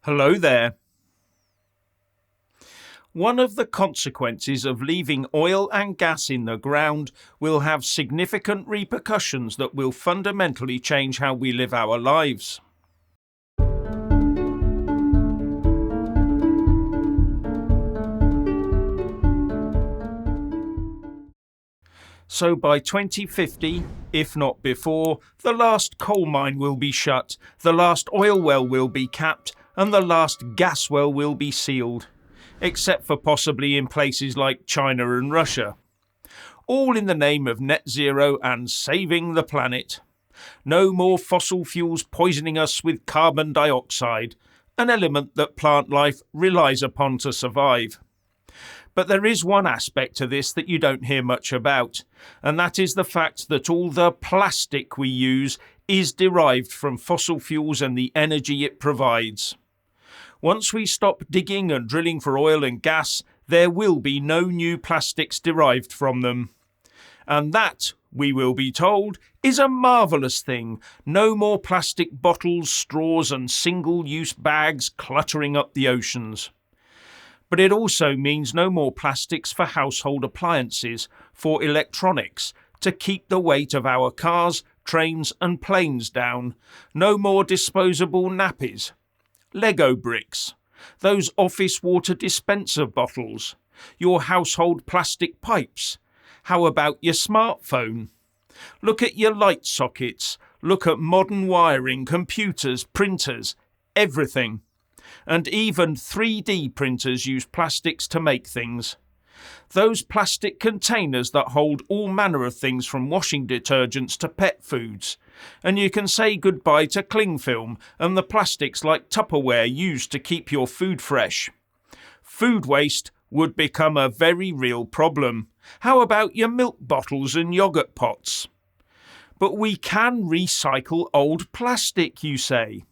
Hello there. One of the consequences of leaving oil and gas in the ground will have significant repercussions that will fundamentally change how we live our lives. So by 2050, if not before, the last coal mine will be shut, the last oil well will be capped, and the last gas well will be sealed, except for possibly in places like China and Russia. All in the name of net zero and saving the planet. No more fossil fuels poisoning us with carbon dioxide, an element that plant life relies upon to survive. But there is one aspect to this that you don't hear much about, and that is the fact that all the plastic we use is derived from fossil fuels and the energy it provides. Once we stop digging and drilling for oil and gas, there will be no new plastics derived from them. And that, we will be told, is a marvellous thing. No more plastic bottles, straws and single-use bags cluttering up the oceans. But it also means no more plastics for household appliances, for electronics, to keep the weight of our cars, trains and planes down. No more disposable nappies. Lego bricks. Those office water dispenser bottles. Your household plastic pipes. How about your smartphone? Look at your light sockets. Look at modern wiring, computers, printers, everything. And even 3D printers use plastics to make things. Those plastic containers that hold all manner of things from washing detergents to pet foods. And you can say goodbye to cling film and the plastics like Tupperware used to keep your food fresh. Food waste would become a very real problem. How about your milk bottles and yoghurt pots? But we can recycle old plastic, you say.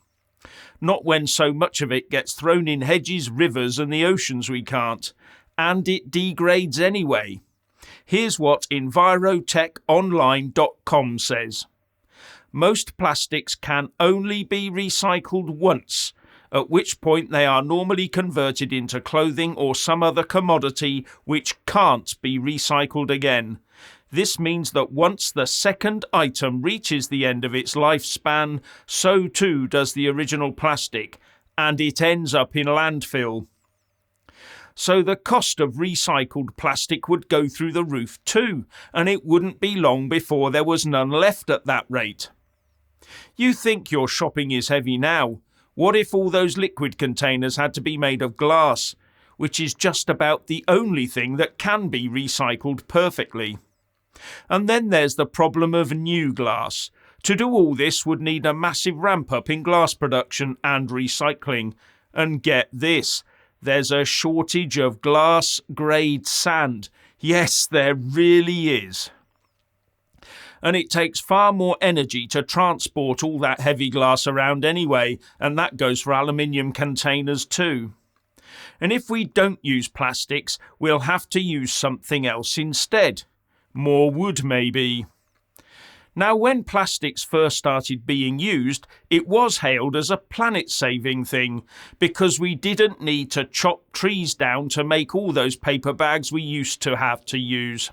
Not when so much of it gets thrown in hedges, rivers and the oceans we can't. And it degrades anyway. Here's what EnviroTechOnline.com says. Most plastics can only be recycled once, at which point they are normally converted into clothing or some other commodity which can't be recycled again. This means that once the second item reaches the end of its lifespan, so too does the original plastic, and it ends up in landfill. So the cost of recycled plastic would go through the roof too, and it wouldn't be long before there was none left at that rate. You think your shopping is heavy now. What if all those liquid containers had to be made of glass, which is just about the only thing that can be recycled perfectly? And then there's the problem of new glass. To do all this would need a massive ramp up in glass production and recycling. And get this, there's a shortage of glass-grade sand. Yes, there really is. And it takes far more energy to transport all that heavy glass around anyway, and that goes for aluminium containers too. And if we don't use plastics, we'll have to use something else instead. More wood, maybe. Now, when plastics first started being used, it was hailed as a planet-saving thing, because we didn't need to chop trees down to make all those paper bags we used to have to use.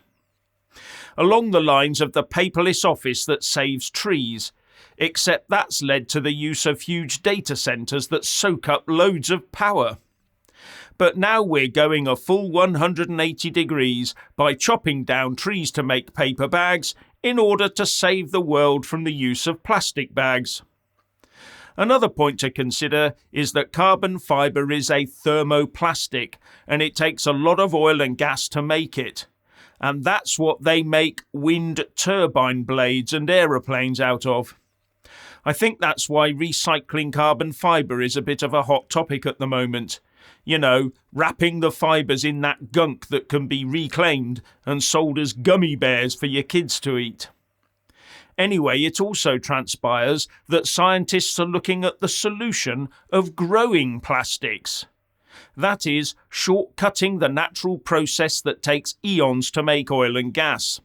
Along the lines of the paperless office that saves trees, except that's led to the use of huge data centres that soak up loads of power. But now we're going a full 180 degrees by chopping down trees to make paper bags in order to save the world from the use of plastic bags. Another point to consider is that carbon fibre is a thermoplastic and it takes a lot of oil and gas to make it. And that's what they make wind turbine blades and aeroplanes out of. I think that's why recycling carbon fibre is a bit of a hot topic at the moment. You know, wrapping the fibres in that gunk that can be reclaimed and sold as gummy bears for your kids to eat. Anyway, it also transpires that scientists are looking at the solution of growing plastics. That is, shortcutting the natural process that takes eons to make oil and gas.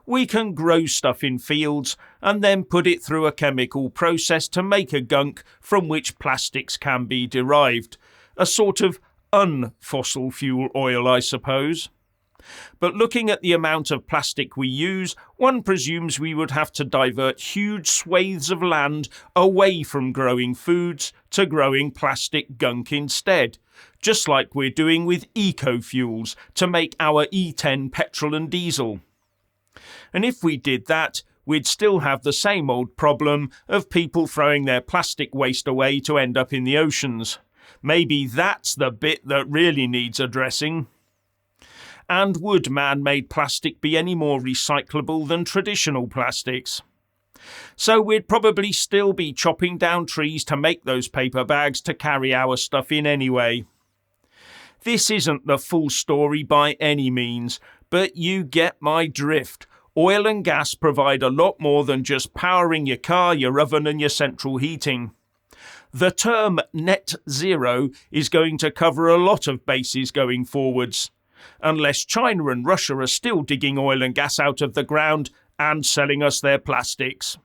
we can grow stuff in fields and then put it through a chemical process to make a gunk from which plastics can be derived. A sort of un-fossil fuel oil, I suppose. But looking at the amount of plastic we use, one presumes we would have to divert huge swathes of land away from growing foods to growing plastic gunk instead, just like we're doing with eco-fuels to make our E10 petrol and diesel. And if we did that, we'd still have the same old problem of people throwing their plastic waste away to end up in the oceans. Maybe that's the bit that really needs addressing. And would man-made plastic be any more recyclable than traditional plastics? So we'd probably still be chopping down trees to make those paper bags to carry our stuff in anyway. This isn't the full story by any means, but you get my drift. Oil and gas provide a lot more than just powering your car, your oven and your central heating. The term net zero is going to cover a lot of bases going forwards, unless China and Russia are still digging oil and gas out of the ground and selling us their plastics.